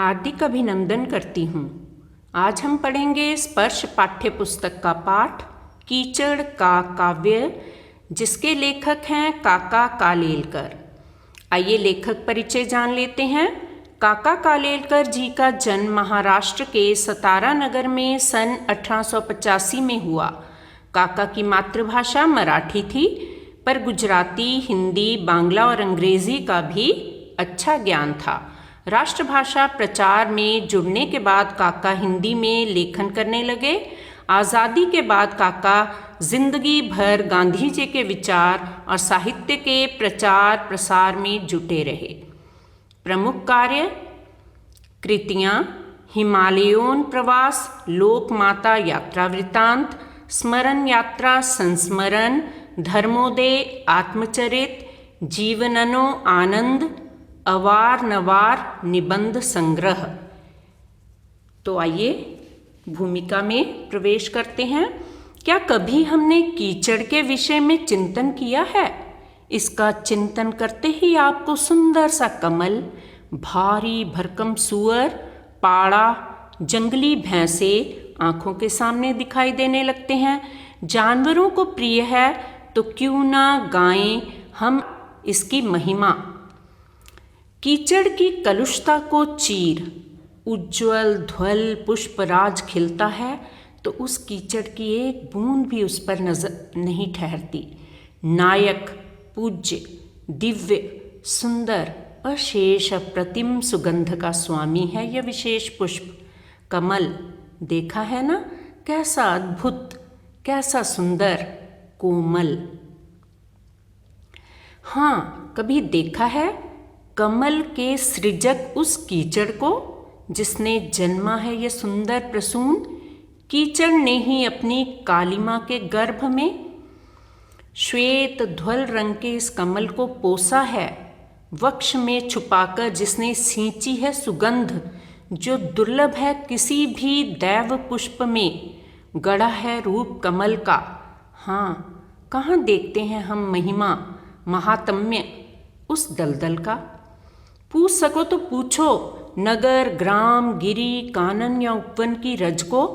हार्दिक अभिनंदन करती हूँ। आज हम पढ़ेंगे स्पर्श पाठ्य पुस्तक का पाठ कीचड़ का काव्य, जिसके लेखक हैं काका कालेलकर। आइए लेखक परिचय जान लेते हैं। काका कालेलकर जी का जन्म महाराष्ट्र के सतारा नगर में सन 1885 में हुआ। काका की मातृभाषा मराठी थी, पर गुजराती, हिंदी, बांग्ला और अंग्रेजी का भी अच्छा ज्ञान था। राष्ट्रभाषा प्रचार में जुड़ने के बाद काका हिंदी में लेखन करने लगे। आज़ादी के बाद काका जिंदगी भर गांधी जी के विचार और साहित्य के प्रचार प्रसार में जुटे रहे। प्रमुख कार्य कृतियाँ: हिमालयोन प्रवास, लोकमाता यात्रा वृत्तांत, स्मरण यात्रा, संस्मरण, धर्मोदय, आत्मचरित, जीवननो आनंद, अवार नवार, निबंध संग्रह। तो आइए भूमिका में प्रवेश करते हैं। क्या कभी हमने कीचड़ के विषय में चिंतन किया है? इसका चिंतन करते ही आपको सुंदर सा कमल, भारी भरकम सुअर, पाड़ा, जंगली भैंसे आंखों के सामने दिखाई देने लगते हैं। जानवरों को प्रिय है तो क्यों ना गाएं हम इसकी महिमा। कीचड़ की कलुषता को चीर उज्ज्वल ध्वल पुष्पराज खिलता है तो उस कीचड़ की एक बूंद भी उस पर नजर नहीं ठहरती। नायक, पूज्य, दिव्य, सुंदर, अशेष अप्रतिम सुगंध का स्वामी है यह विशेष पुष्प कमल। देखा है ना, कैसा अद्भुत, कैसा सुंदर, कोमल। हाँ, कभी देखा है कमल के सृजक उस कीचड़ को जिसने जन्मा है यह सुंदर प्रसून। कीचड़ ने ही अपनी कालिमा के गर्भ में श्वेत ध्वल रंग के इस कमल को पोसा है। वक्ष में छुपाकर जिसने सींची है सुगंध, जो दुर्लभ है किसी भी दैव पुष्प में, गढ़ा है रूप कमल का। हाँ, कहाँ देखते हैं हम महिमा महात्म्य उस दलदल का। पूछ सको तो पूछो, नगर, ग्राम, गिरी, कानन या उपवन की रज को,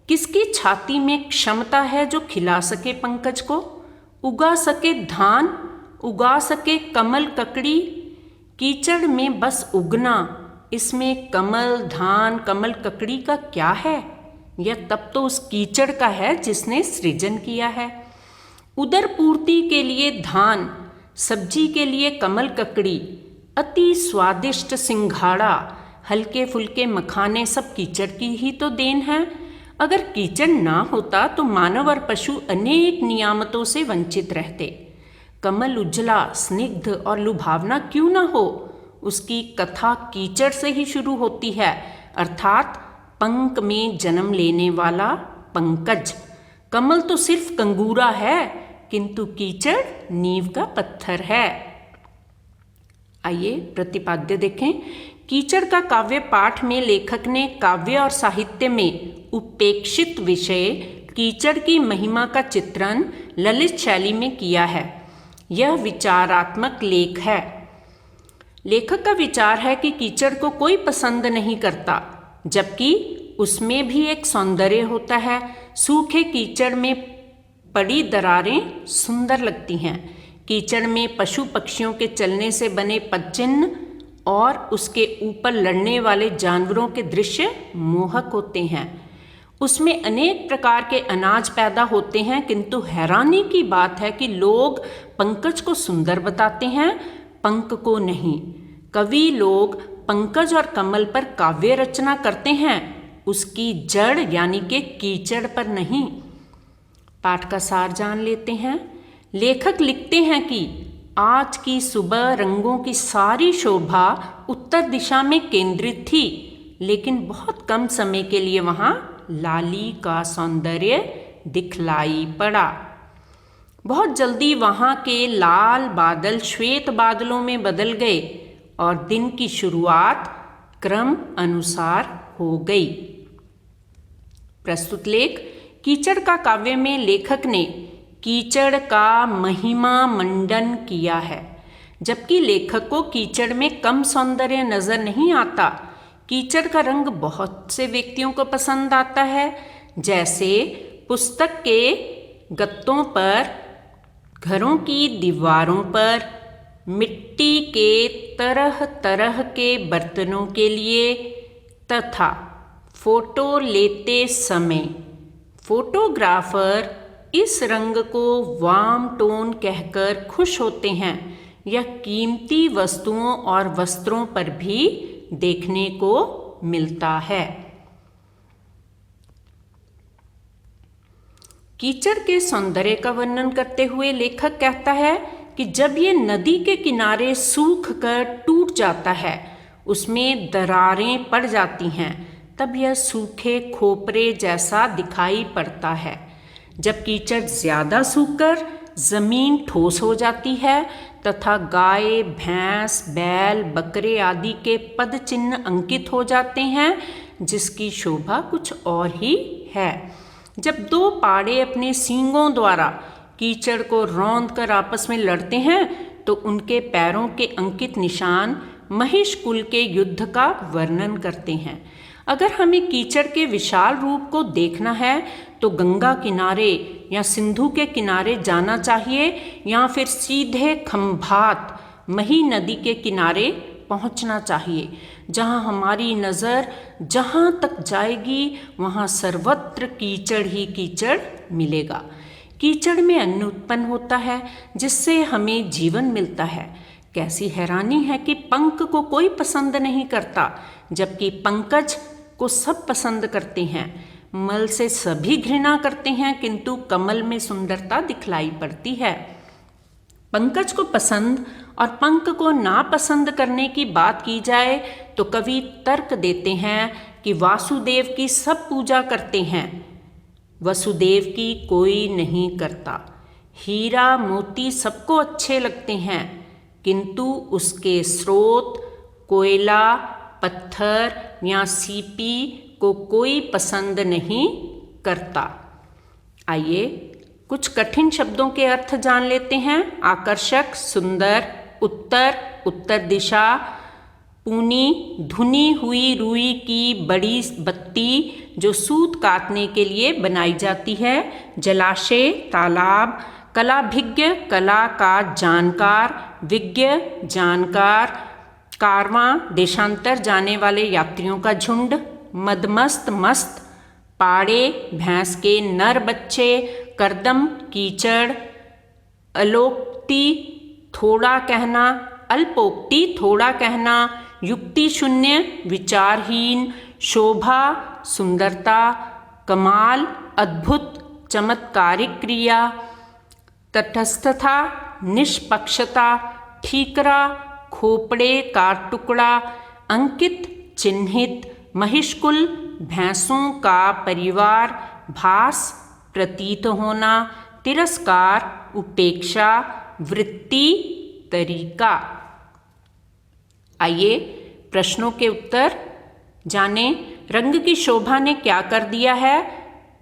किसकी छाती में क्षमता है जो खिला सके पंकज को, उगा सके धान, उगा सके कमल ककड़ी। कीचड़ में बस उगना, इसमें कमल, धान, कमल ककड़ी का क्या है? यह तब तो उस कीचड़ का है जिसने सृजन किया है। उदर पूर्ति के लिए धान, सब्जी के लिए कमल ककड़ी, अति स्वादिष्ट सिंघाड़ा, हल्के फुल्के मखाने सब कीचड़ की ही तो देन है। अगर कीचड़ ना होता तो मानव और पशु अनेक नियामतों से वंचित रहते। कमल उजला, स्निग्ध और लुभावना क्यों ना हो, उसकी कथा कीचड़ से ही शुरू होती है, अर्थात पंख में जन्म लेने वाला पंकज। कमल तो सिर्फ कंगूरा है, किंतु कीचड़ नींव का पत्थर है। आइए प्रतिपाद्य देखें। कीचड़ का काव्य पाठ में लेखक ने काव्य और साहित्य में उपेक्षित विषय कीचड़ की महिमा का चित्रण ललित शैली में किया है। यह विचारात्मक लेख है। लेखक का विचार है कि कीचड़ को कोई पसंद नहीं करता, जबकि उसमें भी एक सौंदर्य होता है। सूखे कीचड़ में पड़ी दरारें सुंदर लगती हैं। कीचड़ में पशु पक्षियों के चलने से बने पदचिन्ह और उसके ऊपर लड़ने वाले जानवरों के दृश्य मोहक होते हैं। उसमें अनेक प्रकार के अनाज पैदा होते हैं, किंतु हैरानी की बात है कि लोग पंकज को सुंदर बताते हैं, पंख को नहीं। कवि लोग पंकज और कमल पर काव्य रचना करते हैं, उसकी जड़ यानी कि कीचड़ पर नहीं। पाठ का सार जान लेते हैं। लेखक लिखते हैं कि आज की सुबह रंगों की सारी शोभा उत्तर दिशा में केंद्रित थी, लेकिन बहुत कम समय के लिए वहाँ लाली का सौंदर्य दिखलाई पड़ा। बहुत जल्दी वहाँ के लाल बादल श्वेत बादलों में बदल गए और दिन की शुरुआत क्रम अनुसार हो गई। प्रस्तुत लेख कीचड़ का काव्य में लेखक ने कीचड़ का महिमा मंडन किया है, जबकि लेखक को कीचड़ में कम सौंदर्य नजर नहीं आता। कीचड़ का रंग बहुत से व्यक्तियों को पसंद आता है, जैसे पुस्तक के गत्तों पर, घरों की दीवारों पर, मिट्टी के तरह तरह के बर्तनों के लिए तथा फोटो लेते समय फोटोग्राफर इस रंग को वार्म टोन कहकर खुश होते हैं। यह कीमती वस्तुओं और वस्त्रों पर भी देखने को मिलता है। कीचड़ के सौंदर्य का वर्णन करते हुए लेखक कहता है कि जब ये नदी के किनारे सूख कर टूट जाता है, उसमें दरारें पड़ जाती हैं, तब यह सूखे खोपरे जैसा दिखाई पड़ता है। जब कीचड़ ज़्यादा सूखकर ज़मीन ठोस हो जाती है तथा गाय, भैंस, बैल, बकरे आदि के पद चिन्ह अंकित हो जाते हैं, जिसकी शोभा कुछ और ही है। जब दो पाड़े अपने सींगों द्वारा कीचड़ को रौंद कर आपस में लड़ते हैं, तो उनके पैरों के अंकित निशान महिष कुल के युद्ध का वर्णन करते हैं। अगर हमें कीचड़ के विशाल रूप को देखना है तो गंगा किनारे या सिंधु के किनारे जाना चाहिए, या फिर सीधे खंभात मही नदी के किनारे पहुंचना चाहिए, जहां हमारी नज़र जहां तक जाएगी वहां सर्वत्र कीचड़ ही कीचड़ मिलेगा। कीचड़ में अन्न उत्पन्न होता है, जिससे हमें जीवन मिलता है। कैसी हैरानी है कि पंख को कोई पसंद नहीं करता, जबकि पंकज को सब पसंद करते हैं। मल से सभी घृणा करते हैं, किंतु कमल में सुंदरता दिखलाई पड़ती है। पंकज को पसंद और पंख को नापसंद करने की बात की जाए तो कवि तर्क देते हैं कि वासुदेव की सब पूजा करते हैं, वसुदेव की कोई नहीं करता। हीरा मोती सबको अच्छे लगते हैं, किंतु उसके स्रोत, कोयला, पत्थर या सीपी को कोई पसंद नहीं करता। आइए कुछ कठिन शब्दों के अर्थ जान लेते हैं। आकर्षक, सुंदर, उत्तर, उत्तर दिशा, पूनी, धुनी हुई रुई की बड़ी बत्ती जो सूत काटने के लिए बनाई जाती है। जलाशय, तालाब, कलाभिज्ञ, कला का जानकार, विज्ञ, जानकार, कारवां, देशांतर जाने वाले यात्रियों का झुंड, मदमस्त, मस्त, पाड़े, भैंस के नर बच्चे, करदम, कीचड़, अलोक्ति, थोड़ा कहना, अल्पोक्ति, थोड़ा कहना, युक्ति शून्य, विचारहीन, शोभा, सुंदरता, कमाल, अद्भुत, चमत्कारिक क्रिया, तटस्थता, निष्पक्षता, ठीकरा, खोपड़े का टुकड़ा, अंकित, चिन्हित, महिषकुल, भैंसों का परिवार, भास, प्रतीत होना, तिरस्कार, उपेक्षा, वृत्ति, तरीका। आइए प्रश्नों के उत्तर जानें। रंग की शोभा ने क्या कर दिया है?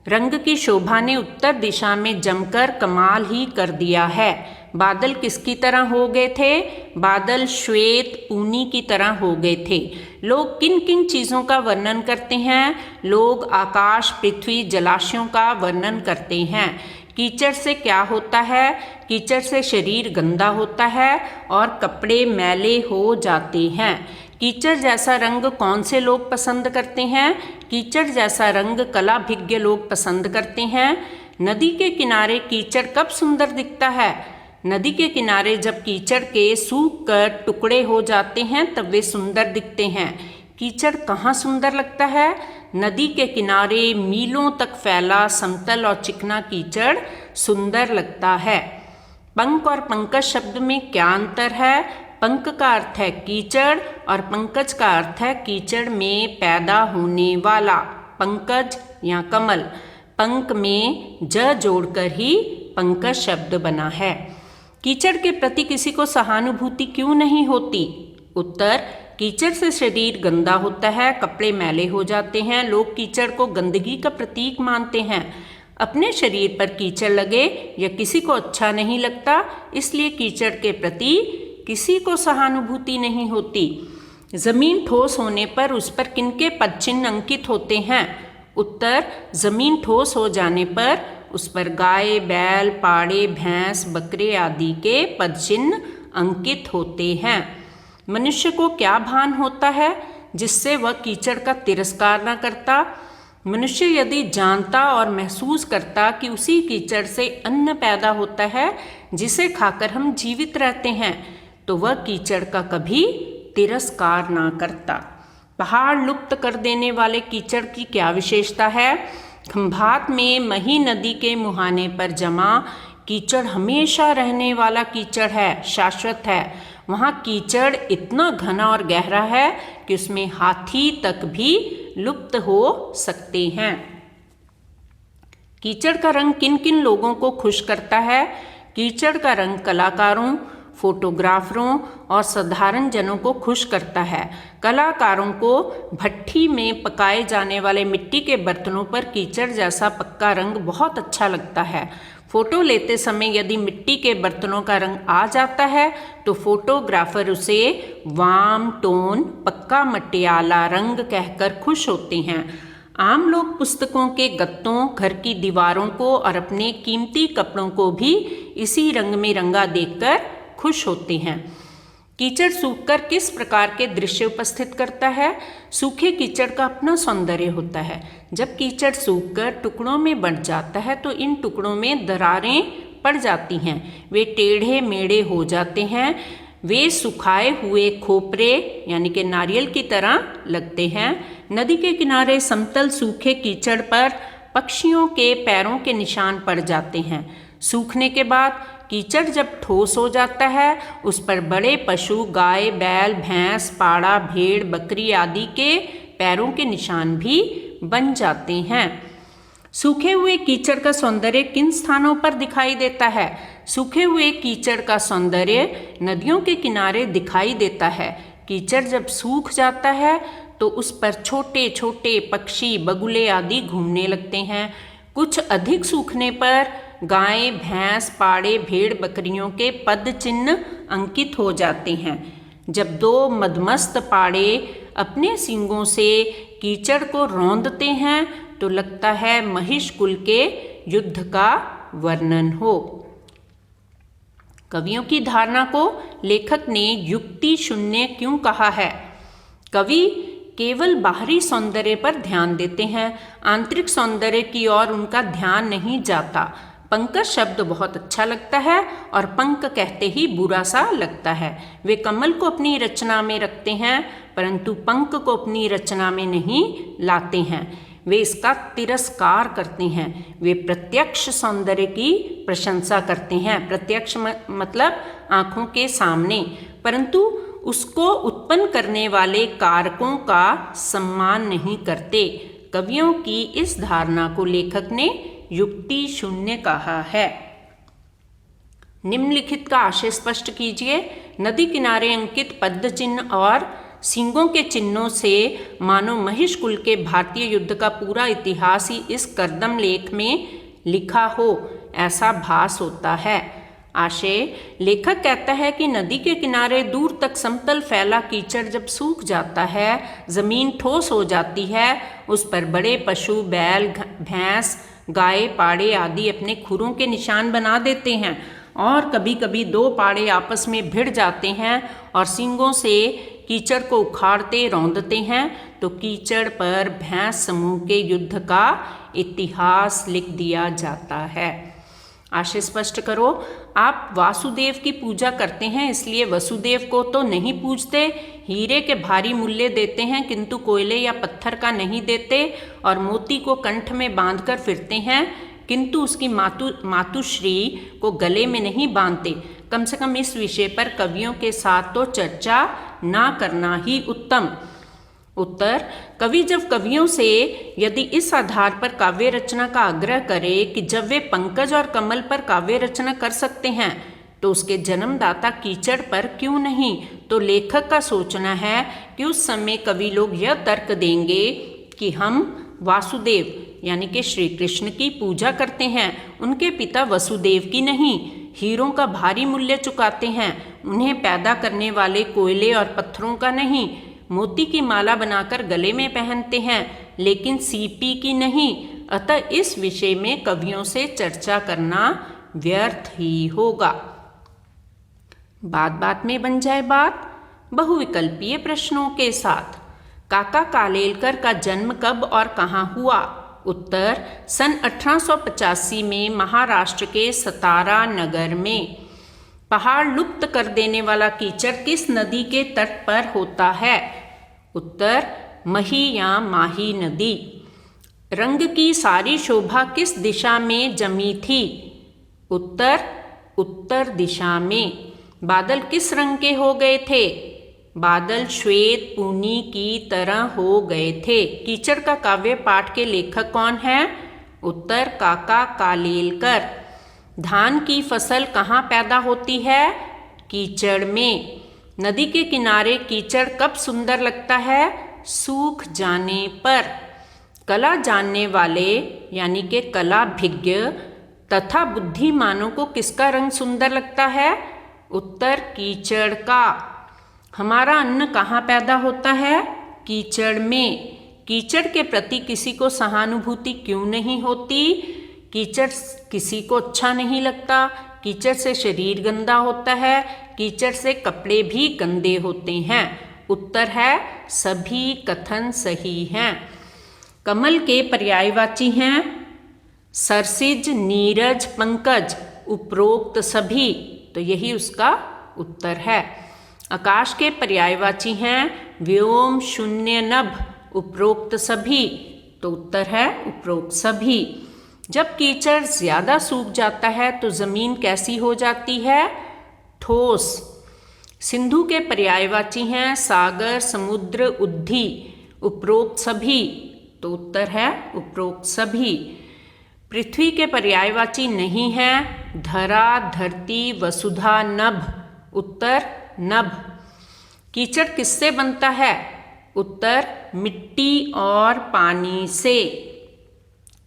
रंग की शोभा ने उत्तर दिशा में जमकर कमाल ही कर दिया है। बादल किसकी तरह हो गए थे? बादल श्वेत ऊनी की तरह हो गए थे। लोग किन किन चीज़ों का वर्णन करते हैं? लोग आकाश, पृथ्वी, जलाशयों का वर्णन करते हैं। कीचड़ से क्या होता है? कीचड़ से शरीर गंदा होता है और कपड़े मैले हो जाते हैं। कीचड़ जैसा रंग कौन से लोग पसंद करते हैं? कीचड़ जैसा रंग कलाभिज्ञ लोग पसंद करते हैं। नदी के किनारे कीचड़ कब सुंदर दिखता है? नदी के किनारे जब कीचड़ के सूख कर टुकड़े हो जाते हैं तब वे सुंदर दिखते हैं। कीचड़ कहाँ सुंदर लगता है? नदी के किनारे मीलों तक फैला समतल और चिकना कीचड़ सुंदर लगता है। पंख और पंकज शब्द में क्या अंतर है? पंख का अर्थ है कीचड़ और पंकज का अर्थ है कीचड़ में पैदा होने वाला। पंकज या कमल, पंख में ज जोड़कर ही पंकज शब्द बना है। कीचड़ के प्रति किसी को सहानुभूति क्यों नहीं होती? उत्तर, कीचड़ से शरीर गंदा होता है, कपड़े मैले हो जाते हैं। लोग कीचड़ को गंदगी का प्रतीक मानते हैं। अपने शरीर पर कीचड़ लगे यह किसी को अच्छा नहीं लगता, इसलिए कीचड़ के प्रति किसी को सहानुभूति नहीं होती। जमीन ठोस होने पर उस पर किनके पद चिन्ह अंकित होते हैं? उत्तर, जमीन ठोस हो जाने पर उस पर गाय, बैल, पाड़े, भैंस, बकरे आदि के पद चिन्ह अंकित होते हैं। मनुष्य को क्या भान होता है जिससे वह कीचड़ का तिरस्कार न करता? मनुष्य यदि जानता और महसूस करता कि उसी कीचड़ से अन्न पैदा होता है जिसे खाकर हम जीवित रहते हैं, तो वह कीचड़ का कभी तिरस्कार ना करता। पहाड़ लुप्त कर देने वाले कीचड़ की क्या विशेषता है? खंभात में मही नदी के मुहाने पर जमा कीचड़ हमेशा रहने वाला कीचड़ है, शाश्वत है। वहाँ कीचड़ इतना घना और गहरा है कि उसमें हाथी तक भी लुप्त हो सकते हैं। कीचड़ का रंग किन किन लोगों को खुश करता है? कीचड़ का रंग कलाकारों, फोटोग्राफरों और साधारण जनों को खुश करता है। कलाकारों को भट्ठी में पकाए जाने वाले मिट्टी के बर्तनों पर कीचड़ जैसा पक्का रंग बहुत अच्छा लगता है। फोटो लेते समय यदि मिट्टी के बर्तनों का रंग आ जाता है तो फोटोग्राफर उसे वाम टोन, पक्का मटियाला रंग कहकर खुश होते हैं। आम लोग पुस्तकों के गत्तों, घर की दीवारों को और अपने कीमती कपड़ों को भी इसी रंग में रंगा देखकर खुश होते हैं। कीचड़ सूखकर किस प्रकार के दृश्य उपस्थित करता है? सूखे कीचड़ का अपना सौंदर्य होता है। जब कीचड़ सूखकर टुकड़ों में बंट जाता है तो इन टुकड़ों में दरारें पड़ जाती हैं, वे टेढ़े मेढ़े हो जाते हैं, वे सुखाए हुए खोपरे यानी कि नारियल की तरह लगते हैं। नदी के किनारे समतल सूखे कीचड़ पर पक्षियों के पैरों के निशान पड़ जाते हैं। सूखने के बाद कीचड़ जब ठोस हो जाता है उस पर बड़े पशु, गाय, बैल, भैंस, पाड़ा, भेड़, बकरी आदि के पैरों के निशान भी बन जाते हैं। सूखे हुए कीचड़ का सौंदर्य किन स्थानों पर दिखाई देता है? सूखे हुए कीचड़ का सौंदर्य नदियों के किनारे दिखाई देता है। कीचड़ जब सूख जाता है तो उस पर छोटे छोटे पक्षी, बगुले आदि घूमने लगते हैं। कुछ अधिक सूखने पर गाय, भैंस, पाड़े, भेड़, बकरियों के पद चिन्ह अंकित हो जाते हैं। जब दो मदमस्त पाड़े अपने सींगों से कीचड़ को रौंदते हैं तो लगता है महिष कुल के युद्ध का वर्णन हो। कवियों की धारणा को लेखक ने युक्ति शून्य क्यों कहा है? कवि केवल बाहरी सौंदर्य पर ध्यान देते हैं, आंतरिक सौंदर्य की ओर उनका ध्यान नहीं जाता। पंकज शब्द बहुत अच्छा लगता है और पंक कहते ही बुरा सा लगता है। वे कमल को अपनी रचना में रखते हैं परंतु पंक को अपनी रचना में नहीं लाते हैं। वे इसका तिरस्कार करते हैं। वे प्रत्यक्ष सौंदर्य की प्रशंसा करते हैं, प्रत्यक्ष मतलब आँखों के सामने, परंतु उसको उत्पन्न करने वाले कारकों का सम्मान नहीं करते। कवियों की इस धारणा को लेखक ने युक्ति शून्य कहा है। निम्नलिखित का आशय स्पष्ट कीजिए। नदी किनारे अंकित पद चिन्ह और सींगों के चिन्हों से मानो महिष कुल के भारतीय युद्ध का पूरा इतिहास ही इस कर्दम लेख में लिखा हो ऐसा भास होता है। आशय, लेखक कहता है कि नदी के किनारे दूर तक समतल फैला कीचड़ जब सूख जाता है, जमीन ठोस हो जाती है, उस पर बड़े पशु, बैल, भैंस, गाय, पाड़े आदि अपने खुरों के निशान बना देते हैं और कभी कभी दो पाड़े आपस में भिड़ जाते हैं और सींगों से कीचड़ को उखाड़ते रौंदते हैं तो कीचड़ पर भैंस समूह के युद्ध का इतिहास लिख दिया जाता है। आशय स्पष्ट करो। आप वासुदेव की पूजा करते हैं इसलिए वसुदेव को तो नहीं पूजते, हीरे के भारी मूल्य देते हैं किंतु कोयले या पत्थर का नहीं देते और मोती को कंठ में बांधकर फिरते हैं किंतु उसकी मातुश्री को गले में नहीं बांधते। कम से कम इस विषय पर कवियों के साथ तो चर्चा ना करना ही उत्तम। उत्तर, कवि जब कवियों से यदि इस आधार पर काव्य रचना का आग्रह करे कि जब वे पंकज और कमल पर काव्य रचना कर सकते हैं तो उसके जन्मदाता कीचड़ पर क्यों नहीं, तो लेखक का सोचना है कि उस समय कवि लोग यह तर्क देंगे कि हम वासुदेव यानी कि श्री कृष्ण की पूजा करते हैं, उनके पिता वसुदेव की नहीं, हीरों का भारी मूल्य चुकाते हैं, उन्हें पैदा करने वाले कोयले और पत्थरों का नहीं, मोती की माला बनाकर गले में पहनते हैं, लेकिन सीपी की नहीं। अतः इस विषय में कवियों से चर्चा करना व्यर्थ ही होगा। बात बात में बन जाए बात बहुविकल्पीय प्रश्नों के साथ। काका कालेलकर का जन्म कब और कहाँ हुआ? उत्तर, सन 1885 में महाराष्ट्र के सतारा नगर में। पहाड़ लुप्त कर देने वाला कीचड़ किस नदी के तट पर होता है? उत्तर, मही या माही नदी। रंग की सारी शोभा किस दिशा में जमी थी? उत्तर, उत्तर दिशा में। बादल किस रंग के हो गए थे? बादल श्वेत पूनी की तरह हो गए थे। कीचड़ का काव्य पाठ के लेखक कौन है? उत्तर, काका कालेलकर। धान की फसल कहाँ पैदा होती है? कीचड़ में। नदी के किनारे कीचड़ कब सुंदर लगता है? सूख जाने पर। कला जानने वाले यानी कि कलाभिज्ञ तथा बुद्धिमानों को किसका रंग सुंदर लगता है? उत्तर, कीचड़ का। हमारा अन्न कहाँ पैदा होता है? कीचड़ में। कीचड़ के प्रति किसी को सहानुभूति क्यों नहीं होती? कीचड़ किसी को अच्छा नहीं लगता। कीचड़ से शरीर गंदा होता है। कीचड़ से कपड़े भी गंदे होते हैं। उत्तर है, सभी कथन सही हैं। कमल के पर्यायवाची हैं सरसिज, नीरज, पंकज, उपरोक्त सभी, तो यही उसका उत्तर है। आकाश के पर्यायवाची हैं व्योम, शून्य, नभ, उपरोक्त सभी, तो उत्तर है उपरोक्त सभी। जब कीचड़ ज्यादा सूख जाता है तो जमीन कैसी हो जाती है? ठोस। सिंधु के पर्यायवाची हैं सागर, समुद्र, उद्धी, उपरोक्त सभी, तो उत्तर है उपरोक्त सभी। पृथ्वी के पर्यायवाची नहीं है धरा, धरती, वसुधा, नभ, उत्तर नभ। कीचड़ किससे बनता है? उत्तर, मिट्टी और पानी से।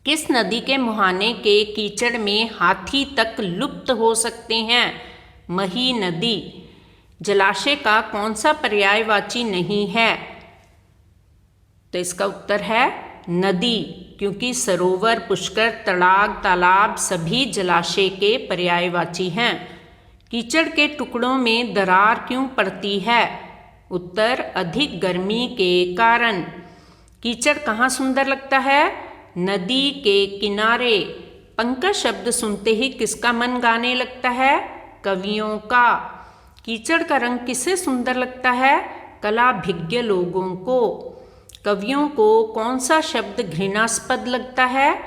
किस नदी के मुहाने के कीचड़ में हाथी तक लुप्त हो सकते हैं? मही नदी। जलाशय का कौन सा पर्यायवाची नहीं है? तो इसका उत्तर है नदी, क्योंकि सरोवर, पुष्कर, तड़ाग, तालाब सभी जलाशय के पर्यायवाची हैं। कीचड़ के टुकड़ों में दरार क्यों पड़ती है? उत्तर, अधिक गर्मी के कारण। कीचड़ कहाँ सुंदर लगता है? नदी के किनारे। पंकज शब्द सुनते ही किसका मन गाने लगता है? कवियों का। कीचड़ का रंग किसे सुंदर लगता है? कलाभिज्ञ लोगों को। कवियों को कौन सा शब्द घृणास्पद लगता है?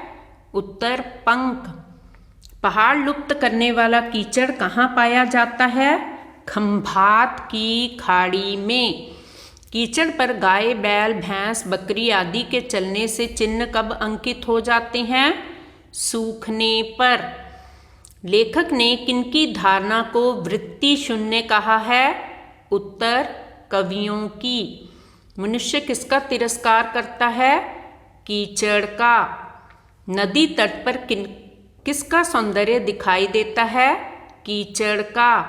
उत्तर, पंख। पहाड़ लुप्त करने वाला कीचड़ कहाँ पाया जाता है? खंभात की खाड़ी में। कीचड़ पर गाय, बैल, भैंस, बकरी आदि के चलने से चिन्ह कब अंकित हो जाते हैं? सूखने पर। लेखक ने किनकी धारणा को वृत्ति शून्य कहा है? उत्तर, कवियों की। मनुष्य किसका तिरस्कार करता है? कीचड़ का। नदी तट पर किसका सौंदर्य दिखाई देता है? कीचड़ का।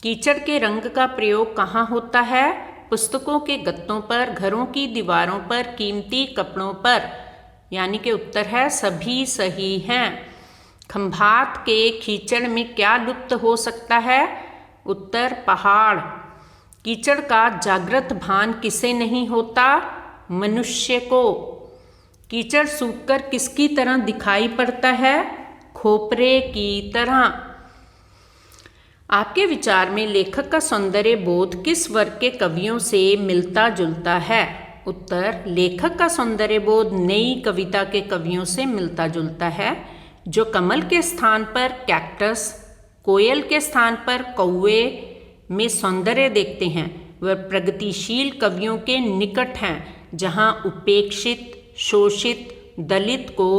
कीचड़ के रंग का प्रयोग कहाँ होता है? पुस्तकों के गत्तों पर, घरों की दीवारों पर, कीमती कपड़ों पर, यानी कि उत्तर है सभी सही हैं। खंभात के कीचड़ में क्या लुप्त हो सकता है? उत्तर, पहाड़। कीचड़ का जागृत भान किसे नहीं होता? मनुष्य को। कीचड़ सूखकर किसकी तरह दिखाई पड़ता है? खोपरे की तरह। आपके विचार में लेखक का सौंदर्य बोध किस वर्ग के कवियों से मिलता जुलता है? उत्तर, लेखक का सौंदर्य बोध नई कविता के कवियों से मिलता जुलता है, जो कमल के स्थान पर कैक्टस, कोयल के स्थान पर कौवे में सौंदर्य देखते हैं। वह प्रगतिशील कवियों के निकट हैं, जहाँ उपेक्षित, शोषित, दलित को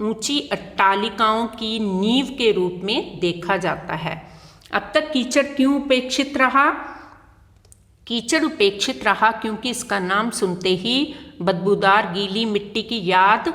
ऊंची अट्टालिकाओं की नींव के रूप में देखा जाता है। अब तक कीचड़ क्यों उपेक्षित रहा? कीचड़ उपेक्षित रहा क्योंकि इसका नाम सुनते ही बदबूदार गीली मिट्टी की याद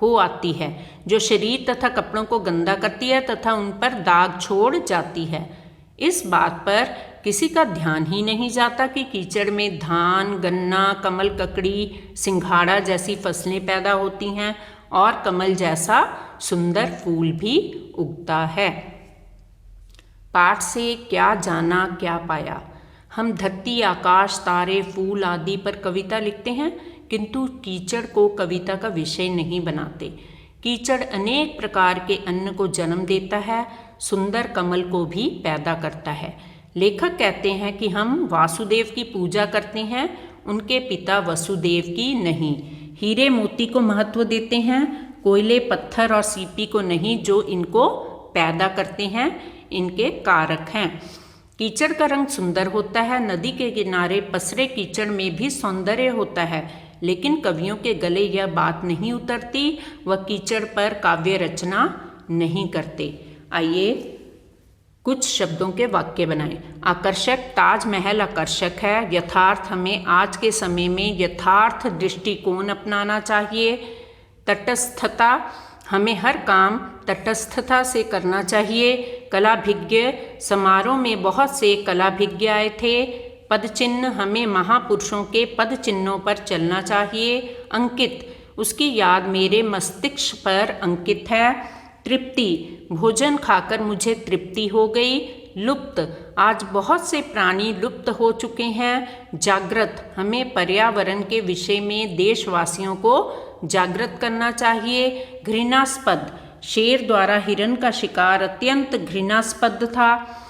हो आती है, जो शरीर तथा कपड़ों को गंदा करती है तथा उन पर दाग छोड़ जाती है। इस बात पर किसी का ध्यान ही नहीं जाता कि कीचड़ में धान, गन्ना, कमल ककड़ी, सिंघाड़ा जैसी फसलें पैदा होती हैं और कमल जैसा सुंदर फूल भी उगता है। पाठ से क्या जाना क्या पाया। हम धरती, आकाश, तारे, फूल आदि पर कविता लिखते हैं, किंतु कीचड़ को कविता का विषय नहीं बनाते। कीचड़ अनेक प्रकार के अन्न को जन्म देता है, सुंदर कमल को भी पैदा करता है। लेखक कहते हैं कि हम वासुदेव की पूजा करते हैं, उनके पिता वसुदेव की नहीं। हीरे मोती को महत्व देते हैं, कोयले, पत्थर और सीपी को नहीं, जो इनको पैदा करते हैं, इनके कारक हैं। कीचड़ का रंग सुंदर होता है। नदी के किनारे पसरे कीचड़ में भी सौंदर्य होता है, लेकिन कवियों के गले यह बात नहीं उतरती, वह कीचड़ पर काव्य रचना नहीं करते। आइए कुछ शब्दों के वाक्य बनाएं। आकर्षक, ताजमहल आकर्षक है। यथार्थ, हमें आज के समय में यथार्थ दृष्टिकोण अपनाना चाहिए। तटस्थता, हमें हर काम तटस्थता से करना चाहिए। कलाभिज्ञ, समारोह में बहुत से कलाभिज्ञ आए थे। पदचिन्ह, हमें महापुरुषों के पद चिन्हों पर चलना चाहिए। अंकित, उसकी याद मेरे मस्तिष्क पर अंकित है। तृप्ति, भोजन खाकर मुझे तृप्ति हो गई। लुप्त, आज बहुत से प्राणी लुप्त हो चुके हैं। जागृत, हमें पर्यावरण के विषय में देशवासियों को जागृत करना चाहिए। घृणास्पद, शेर द्वारा हिरण का शिकार अत्यंत घृणास्पद था।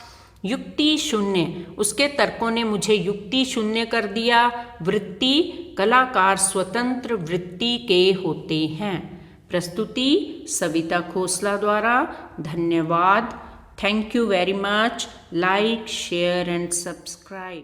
युक्ति शून्य, उसके तर्कों ने मुझे युक्ति शून्य कर दिया। वृत्ति, कलाकार स्वतंत्र वृत्ति के होते हैं। प्रस्तुति सविता खोसला द्वारा। धन्यवाद। Thank you very much. Like, share and subscribe.